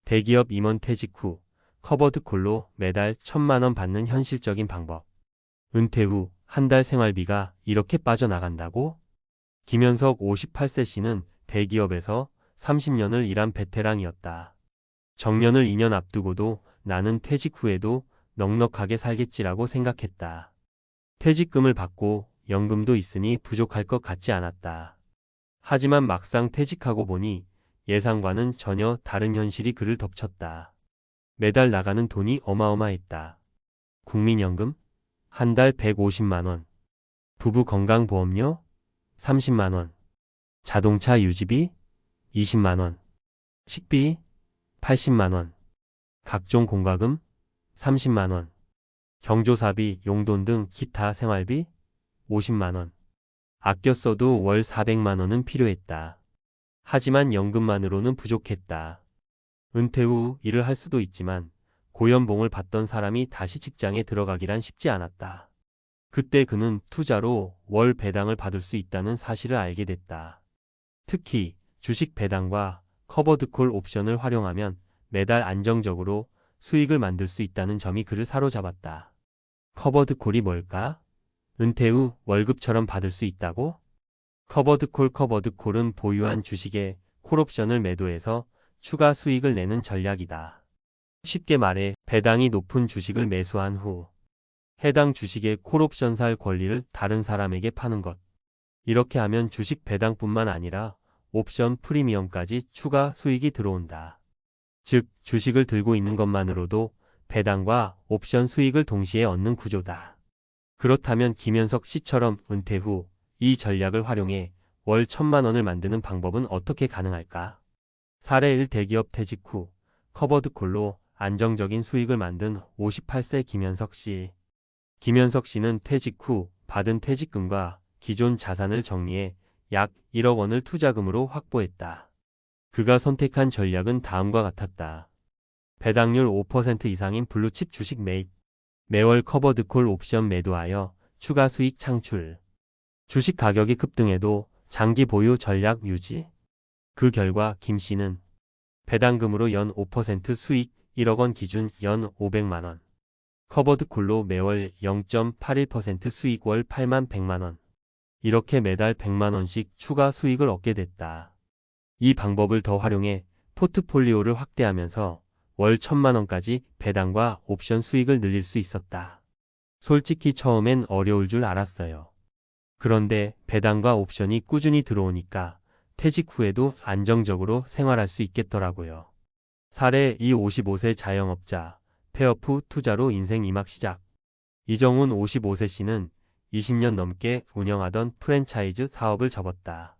대기업 임원 퇴직 후 커버드콜로 매달 1,000만 원 받는 현실적인 방법. 은퇴 후 한 달 생활비가 이렇게 빠져나간다고? 김현석 58세 씨는 대기업에서 30년을 일한 베테랑이었다. 정년을 2년 앞두고도 나는 퇴직 후에도 넉넉하게 살겠지라고 생각했다. 퇴직금을 받고 연금도 있으니 부족할 것 같지 않았다. 하지만 막상 퇴직하고 보니 예상과는 전혀 다른 현실이 그를 덮쳤다. 매달 나가는 돈이 어마어마했다. 국민연금? 한 달 150만 원. 부부 건강보험료? 30만 원. 자동차 유지비? 20만 원. 식비? 80만 원. 각종 공과금? 30만 원. 경조사비, 용돈 등 기타 생활비? 50만 원. 아껴 써도 월 400만 원은 필요했다. 하지만 연금만으로는 부족했다. 은퇴 후 일을 할 수도 있지만 고연봉을 받던 사람이 다시 직장에 들어가기란 쉽지 않았다. 그때 그는 투자로 월 배당을 받을 수 있다는 사실을 알게 됐다. 특히 주식 배당과 커버드콜 옵션을 활용하면 매달 안정적으로 수익을 만들 수 있다는 점이 그를 사로잡았다. 커버드콜이 뭘까? 은퇴 후 월급처럼 받을 수 있다고? 커버드콜은 보유한 주식에 콜옵션을 매도해서 추가 수익을 내는 전략이다. 쉽게 말해 배당이 높은 주식을 매수한 후 해당 주식의 콜옵션 살 권리를 다른 사람에게 파는 것. 이렇게 하면 주식 배당뿐만 아니라 옵션 프리미엄까지 추가 수익이 들어온다. 즉, 주식을 들고 있는 것만으로도 배당과 옵션 수익을 동시에 얻는 구조다. 그렇다면 김현석 씨처럼 은퇴 후 이 전략을 활용해 월 1,000만 원을 만드는 방법은 어떻게 가능할까? 사례 1. 대기업 퇴직 후 커버드콜로 안정적인 수익을 만든 58세 김현석 씨. 김현석 씨는 퇴직 후 받은 퇴직금과 기존 자산을 정리해 약 1억 원을 투자금으로 확보했다. 그가 선택한 전략은 다음과 같았다. 배당률 5% 이상인 블루칩 주식 매입. 매월 커버드콜 옵션 매도하여 추가 수익 창출. 주식 가격이 급등해도 장기 보유 전략 유지. 그 결과 김 씨는 배당금으로 연 5% 수익 1억 원 기준 연 500만 원. 커버드콜로 매월 0.81% 수익 월 8만 100만 원. 이렇게 매달 100만 원씩 추가 수익을 얻게 됐다. 이 방법을 더 활용해 포트폴리오를 확대하면서 월 1,000만 원까지 배당과 옵션 수익을 늘릴 수 있었다. 솔직히 처음엔 어려울 줄 알았어요. 그런데 배당과 옵션이 꾸준히 들어오니까 퇴직 후에도 안정적으로 생활할 수 있겠더라고요. 사례 2. 55세 자영업자, 폐업 후 투자로 인생 2막 시작. 이정훈 55세 씨는 20년 넘게 운영하던 프랜차이즈 사업을 접었다.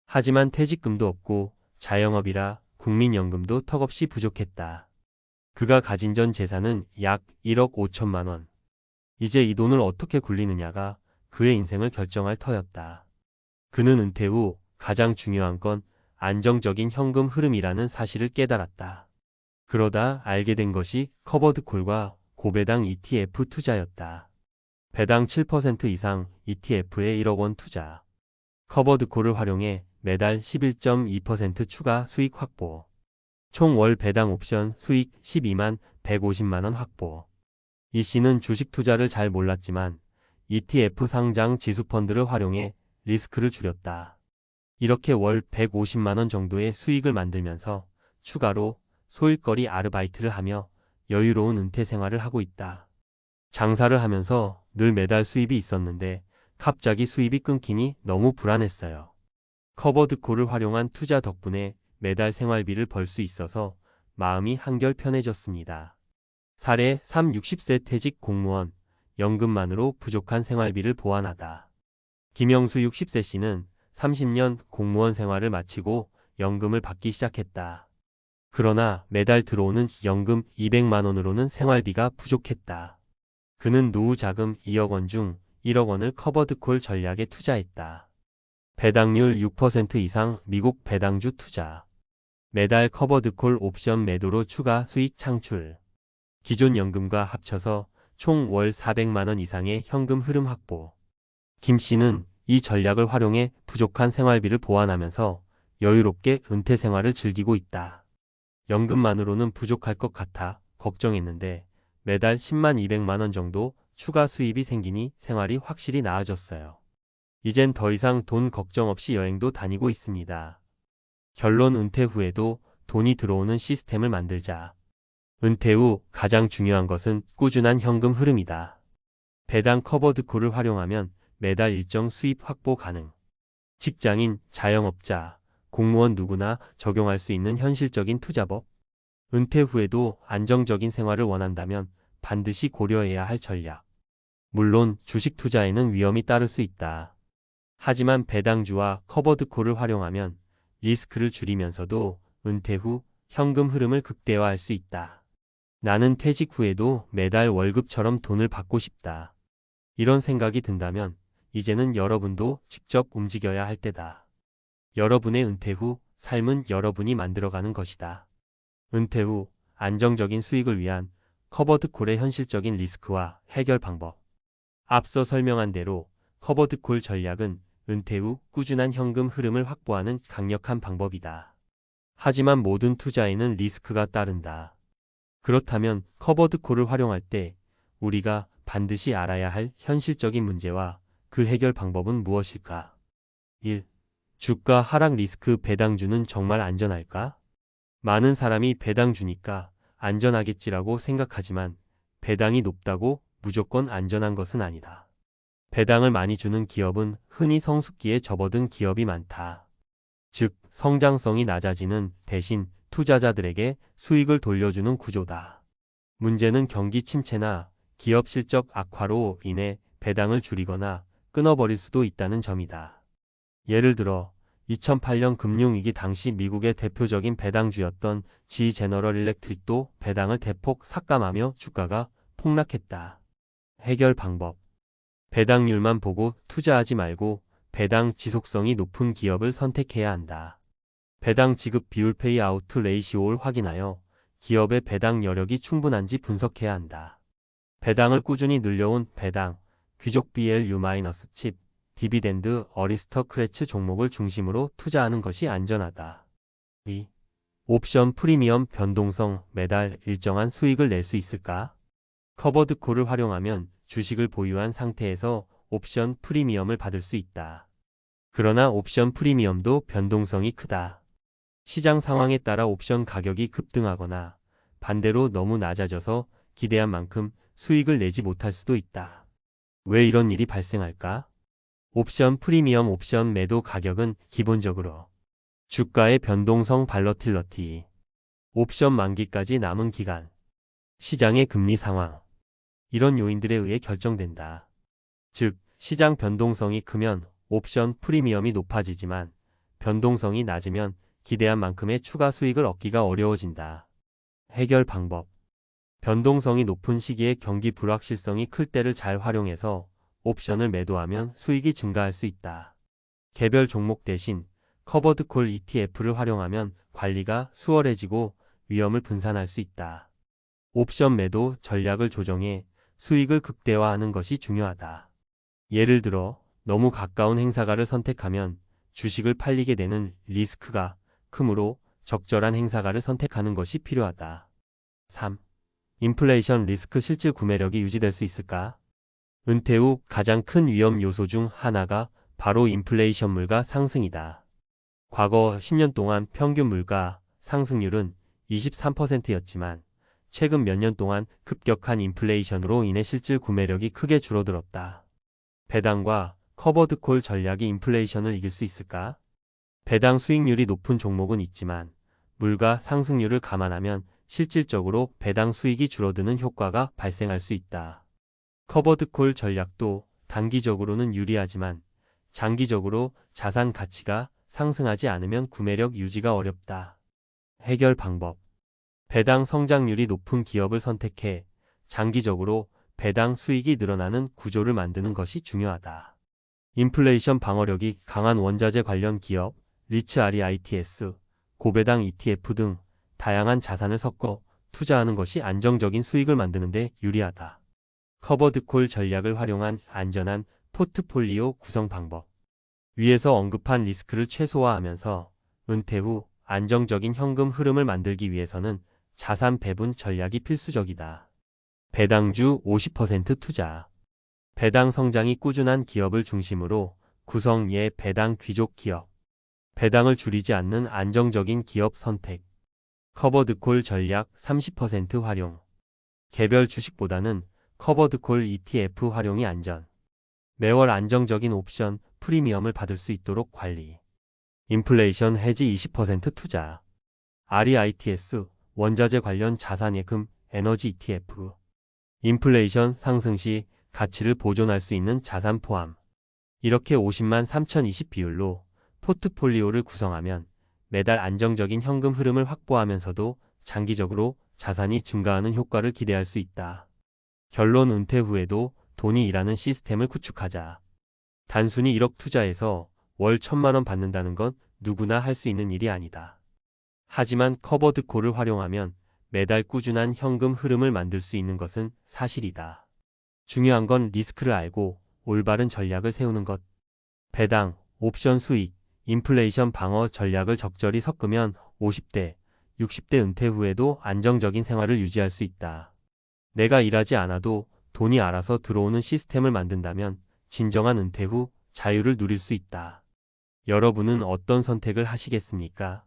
하지만 퇴직금도 없고 자영업이라 국민연금도 턱없이 부족했다. 그가 가진 전 재산은 약 1억 5천만 원. 이제 이 돈을 어떻게 굴리느냐가 그의 인생을 결정할 터였다. 그는 은퇴 후 가장 중요한 건 안정적인 현금 흐름이라는 사실을 깨달았다. 그러다 알게 된 것이 커버드콜과 고배당 ETF 투자였다. 배당 7% 이상 ETF에 1억 원 투자. 커버드콜을 활용해 매달 11.2% 추가 수익 확보. 총 월 배당 옵션 수익 12만 150만 원 확보. 이 씨는 주식 투자를 잘 몰랐지만 ETF 상장 지수펀드를 활용해 리스크를 줄였다. 이렇게 월 150만 원 정도의 수익을 만들면서 추가로 소일거리 아르바이트를 하며 여유로운 은퇴 생활을 하고 있다. 장사를 하면서 늘 매달 수입이 있었는데 갑자기 수입이 끊기니 너무 불안했어요. 커버드콜을 활용한 투자 덕분에 매달 생활비를 벌 수 있어서 마음이 한결 편해졌습니다. 사례 3. 60세 퇴직 공무원, 연금만으로 부족한 생활비를 보완하다. 김영수 60세 씨는 30년 공무원 생활을 마치고 연금을 받기 시작했다. 그러나 매달 들어오는 연금 200만 원으로는 생활비가 부족했다. 그는 노후 자금 2억 원 중 1억 원을 커버드콜 전략에 투자했다. 배당률 6% 이상 미국 배당주 투자. 매달 커버드콜 옵션 매도로 추가 수익 창출. 기존 연금과 합쳐서 총 월 400만 원 이상의 현금 흐름 확보. 김 씨는 이 전략을 활용해 부족한 생활비를 보완하면서 여유롭게 은퇴 생활을 즐기고 있다. 연금만으로는 부족할 것 같아 걱정했는데 매달 10만 200만 원 정도 추가 수입이 생기니 생활이 확실히 나아졌어요. 이젠 더 이상 돈 걱정 없이 여행도 다니고 있습니다. 결론 은퇴 후에도 돈이 들어오는 시스템을 만들자. 은퇴 후 가장 중요한 것은 꾸준한 현금 흐름이다. 배당 커버드콜을 활용하면 매달 일정 수입 확보 가능. 직장인, 자영업자, 공무원 누구나 적용할 수 있는 현실적인 투자법. 은퇴 후에도 안정적인 생활을 원한다면 반드시 고려해야 할 전략. 물론 주식 투자에는 위험이 따를 수 있다. 하지만 배당주와 커버드콜을 활용하면 리스크를 줄이면서도 은퇴 후 현금 흐름을 극대화할 수 있다. 나는 퇴직 후에도 매달 월급처럼 돈을 받고 싶다. 이런 생각이 든다면 이제는 여러분도 직접 움직여야 할 때다. 여러분의 은퇴 후 삶은 여러분이 만들어가는 것이다. 은퇴 후 안정적인 수익을 위한 커버드콜의 현실적인 리스크와 해결 방법. 앞서 설명한 대로 커버드콜 전략은 은퇴 후 꾸준한 현금 흐름을 확보하는 강력한 방법이다. 하지만 모든 투자에는 리스크가 따른다. 그렇다면 커버드콜을 활용할 때 우리가 반드시 알아야 할 현실적인 문제와 그 해결 방법은 무엇일까? 1. 주가 하락 리스크. 배당주는 정말 안전할까? 많은 사람이 배당주니까 안전하겠지라고 생각하지만 배당이 높다고 무조건 안전한 것은 아니다. 배당을 많이 주는 기업은 흔히 성숙기에 접어든 기업이 많다. 즉, 성장성이 낮아지는 대신 투자자들에게 수익을 돌려주는 구조다. 문제는 경기 침체나 기업 실적 악화로 인해 배당을 줄이거나 끊어버릴 수도 있다는 점이다. 예를 들어 2008년 금융위기 당시 미국의 대표적인 배당주였던 GE 제너럴 일렉트릭도 배당을 대폭 삭감하며 주가가 폭락했다. 해결 방법. 배당률만 보고 투자하지 말고 배당 지속성이 높은 기업을 선택해야 한다. 배당 지급 비율 페이아웃 레이시오를 확인하여 기업의 배당 여력이 충분한지 분석해야 한다. 배당을 꾸준히 늘려온 배당, 귀족 BLU-칩, 디비덴드, 어리스터크래츠 종목을 중심으로 투자하는 것이 안전하다. 2. 옵션 프리미엄 변동성. 매달 일정한 수익을 낼 수 있을까? 커버드콜을 활용하면 주식을 보유한 상태에서 옵션 프리미엄을 받을 수 있다. 그러나 옵션 프리미엄도 변동성이 크다. 시장 상황에 따라 옵션 가격이 급등하거나 반대로 너무 낮아져서 기대한 만큼 수익을 내지 못할 수도 있다. 왜 이런 일이 발생할까? 옵션 프리미엄. 옵션 매도 가격은 기본적으로 주가의 변동성 발러틸러티, 옵션 만기까지 남은 기간, 시장의 금리 상황, 이런 요인들에 의해 결정된다. 즉, 시장 변동성이 크면 옵션 프리미엄이 높아지지만 변동성이 낮으면 기대한 만큼의 추가 수익을 얻기가 어려워진다. 해결 방법. 변동성이 높은 시기에 경기 불확실성이 클 때를 잘 활용해서 옵션을 매도하면 수익이 증가할 수 있다. 개별 종목 대신 커버드콜 ETF를 활용하면 관리가 수월해지고 위험을 분산할 수 있다. 옵션 매도 전략을 조정해 수익을 극대화하는 것이 중요하다. 예를 들어 너무 가까운 행사가를 선택하면 주식을 팔리게 되는 리스크가 크므로 적절한 행사가를 선택하는 것이 필요하다. 3. 인플레이션 리스크. 실질 구매력이 유지될 수 있을까? 은퇴 후 가장 큰 위험 요소 중 하나가 바로 인플레이션 물가 상승이다. 과거 10년 동안 평균 물가 상승률은 23%였지만 최근 몇 년 동안 급격한 인플레이션으로 인해 실질 구매력이 크게 줄어들었다. 배당과 커버드콜 전략이 인플레이션을 이길 수 있을까? 배당 수익률이 높은 종목은 있지만 물가 상승률을 감안하면 실질적으로 배당 수익이 줄어드는 효과가 발생할 수 있다. 커버드콜 전략도 단기적으로는 유리하지만 장기적으로 자산 가치가 상승하지 않으면 구매력 유지가 어렵다. 해결 방법. 배당 성장률이 높은 기업을 선택해 장기적으로 배당 수익이 늘어나는 구조를 만드는 것이 중요하다. 인플레이션 방어력이 강한 원자재 관련 기업, 리츠 REITs, 고배당 ETF 등 다양한 자산을 섞어 투자하는 것이 안정적인 수익을 만드는 데 유리하다. 커버드콜 전략을 활용한 안전한 포트폴리오 구성 방법. 위에서 언급한 리스크를 최소화하면서 은퇴 후 안정적인 현금 흐름을 만들기 위해서는 자산 배분 전략이 필수적이다. 배당주 50% 투자. 배당 성장이 꾸준한 기업을 중심으로 구성 예 배당 귀족 기업. 배당을 줄이지 않는 안정적인 기업 선택. 커버드콜 전략 30% 활용. 개별 주식보다는 커버드콜 ETF 활용이 안전. 매월 안정적인 옵션 프리미엄을 받을 수 있도록 관리. 인플레이션 해지 20% 투자. REITs 원자재 관련 자산 예금 에너지 ETF. 인플레이션 상승 시 가치를 보존할 수 있는 자산 포함. 이렇게 50만 3020 비율로 포트폴리오를 구성하면 매달 안정적인 현금 흐름을 확보하면서도 장기적으로 자산이 증가하는 효과를 기대할 수 있다. 결론 은퇴 후에도 돈이 일하는 시스템을 구축하자. 단순히 1억 투자해서 월 1,000만 원 받는다는 건 누구나 할 수 있는 일이 아니다. 하지만 커버드콜을 활용하면 매달 꾸준한 현금 흐름을 만들 수 있는 것은 사실이다. 중요한 건 리스크를 알고 올바른 전략을 세우는 것. 배당, 옵션 수익, 인플레이션 방어 전략을 적절히 섞으면 50대, 60대 은퇴 후에도 안정적인 생활을 유지할 수 있다. 내가 일하지 않아도 돈이 알아서 들어오는 시스템을 만든다면 진정한 은퇴 후 자유를 누릴 수 있다. 여러분은 어떤 선택을 하시겠습니까?